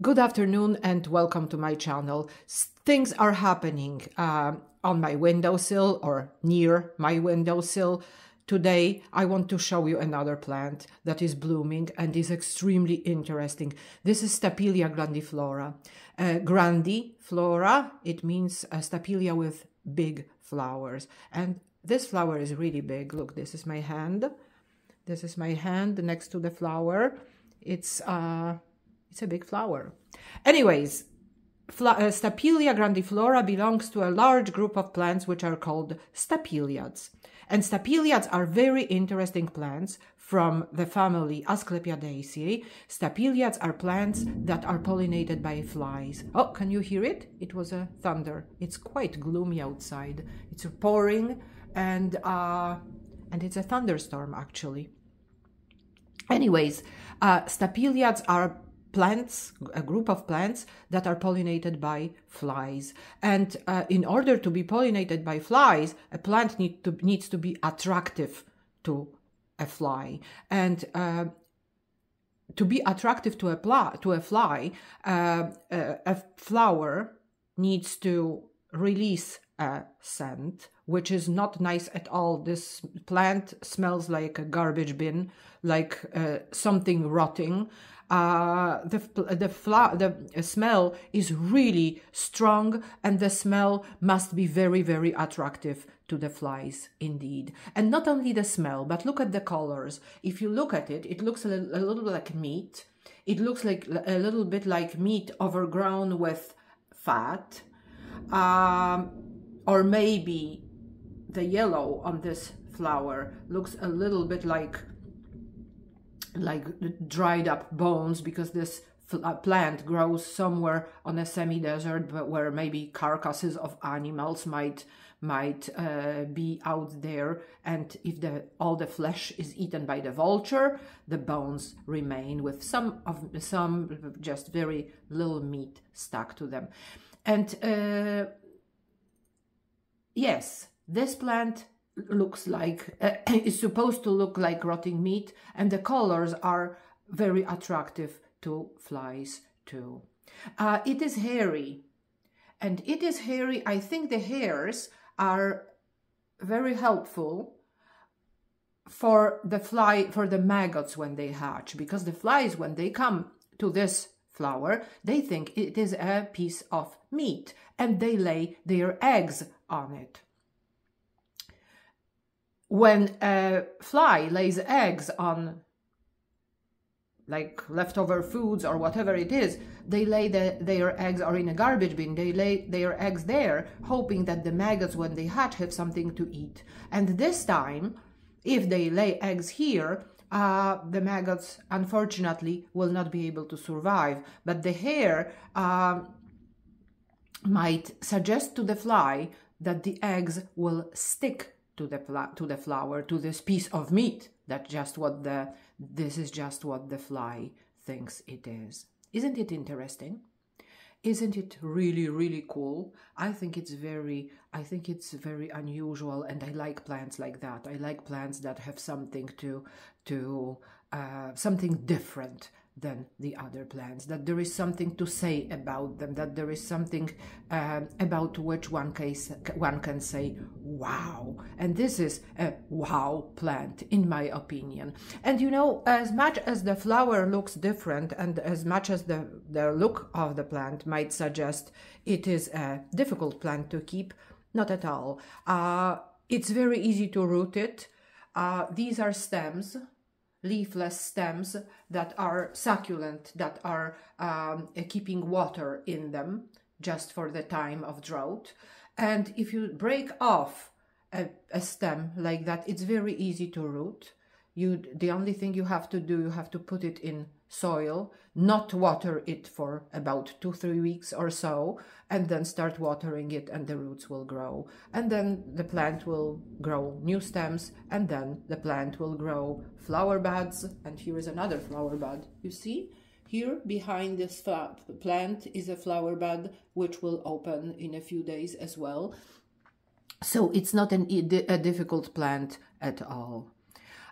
Good afternoon and welcome to my channel. Things are happening on my windowsill or near my windowsill. Today I want to show you another plant that is blooming and is extremely interesting. This is Stapelia grandiflora. Grandiflora, it means Stapelia with big flowers. And this flower is really big. Look, this is my hand. This is my hand next to the flower. It's a big flower. Anyways, Stapelia grandiflora belongs to a large group of plants which are called stapeliads. And stapeliads are very interesting plants from the family Asclepiadaceae. Stapeliads are plants that are pollinated by flies. Oh, can you hear it? It was a thunder. It's quite gloomy outside. It's pouring and it's a thunderstorm actually. Anyways, stapeliads are plants, a group of plants that are pollinated by flies. And in order to be pollinated by flies, a plant needs to be attractive to a fly. And to be attractive to a fly, a flower needs to release a scent, which is not nice at all. This plant smells like a garbage bin, like something rotting. The smell is really strong, and the smell must be very, very attractive to the flies indeed. And not only the smell, but look at the colors. If you look at it, it looks a little like meat. It looks like a little bit like meat overgrown with fat. Or maybe the yellow on this flower looks a little bit like dried up bones, because this plant grows somewhere on a semi-desert, but where maybe carcasses of animals might be out there, and if all the flesh is eaten by the vulture, the bones remain with some just very little meat stuck to them. And yes, this plant looks like is supposed to look like rotting meat, and the colors are very attractive to flies too. It is hairy, and it is hairy. I think the hairs are very helpful for the maggots when they hatch, because the flies, when they come to this flower, they think it is a piece of meat and they lay their eggs on it. When a fly lays eggs on like leftover foods or whatever it is, they lay their eggs, or in a garbage bin, they lay their eggs there, hoping that the maggots, when they hatch, have something to eat. And this time, if they lay eggs here, the maggots, unfortunately, will not be able to survive. But the hair might suggest to the fly that the eggs will stick to the flower, to this piece of meat. This is just what the fly thinks it is. Isn't it interesting? Isn't it really, really cool? I think it's very unusual, and I like plants like that. I like plants that have something something different than the other plants, that there is something to say about them, that there is something about which one can say wow. And this is a wow plant, in my opinion. And you know, as much as the flower looks different, and as much as the look of the plant might suggest it is a difficult plant to keep, not at all. It's very easy to root it. These are stems, leafless stems that are succulent, that are keeping water in them just for the time of drought. And if you break off a stem like that, it's very easy to root. The only thing you have to do, you have to put it in soil, not water it for about 2-3 weeks or so, and then start watering it, and the roots will grow. And then the plant will grow new stems, and then the plant will grow flower buds. And here is another flower bud. You see? Here behind this plant is a flower bud, which will open in a few days as well. So it's not a difficult plant at all.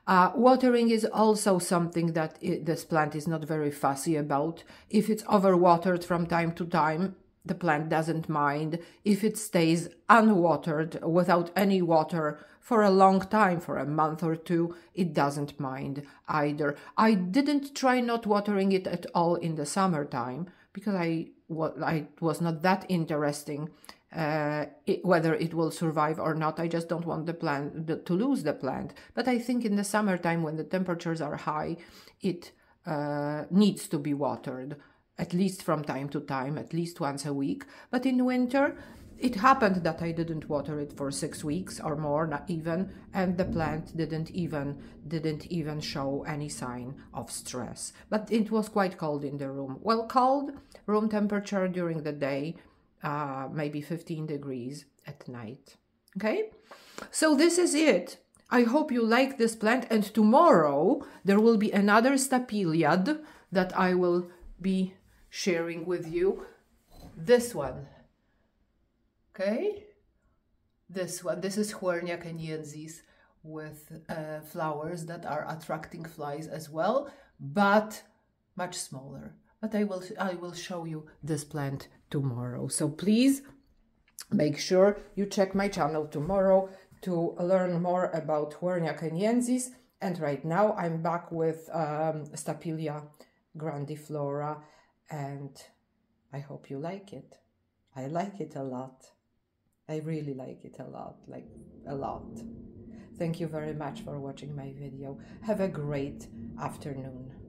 Watering is also something that this plant is not very fussy about. If it's overwatered from time to time, the plant doesn't mind. If it stays unwatered, without any water, for a long time, for a month or two, it doesn't mind either. I didn't try not watering it at all in the summertime because I was not that interesting whether it will survive or not. I just don't want the plant to lose the plant. But I think in the summertime, when the temperatures are high, it needs to be watered, at least from time to time, at least once a week. But in winter, it happened that I didn't water it for 6 weeks or more, not even, and the plant didn't even show any sign of stress. But it was quite cold in the room. Well, cold room temperature during the day, maybe 15 degrees at night. Okay, so this is it. I hope you like this plant, and tomorrow there will be another Stapelia that I will be sharing with you. This one. Okay, this one. This is Huernia kenyensis with flowers that are attracting flies as well, but much smaller. But I will show you this plant tomorrow. So please make sure you check my channel tomorrow to learn more about Huernia kenyensis. And right now I'm back with Stapelia grandiflora, and I hope you like it. I like it a lot. I really like it a lot, like a lot. Thank you very much for watching my video. Have a great afternoon.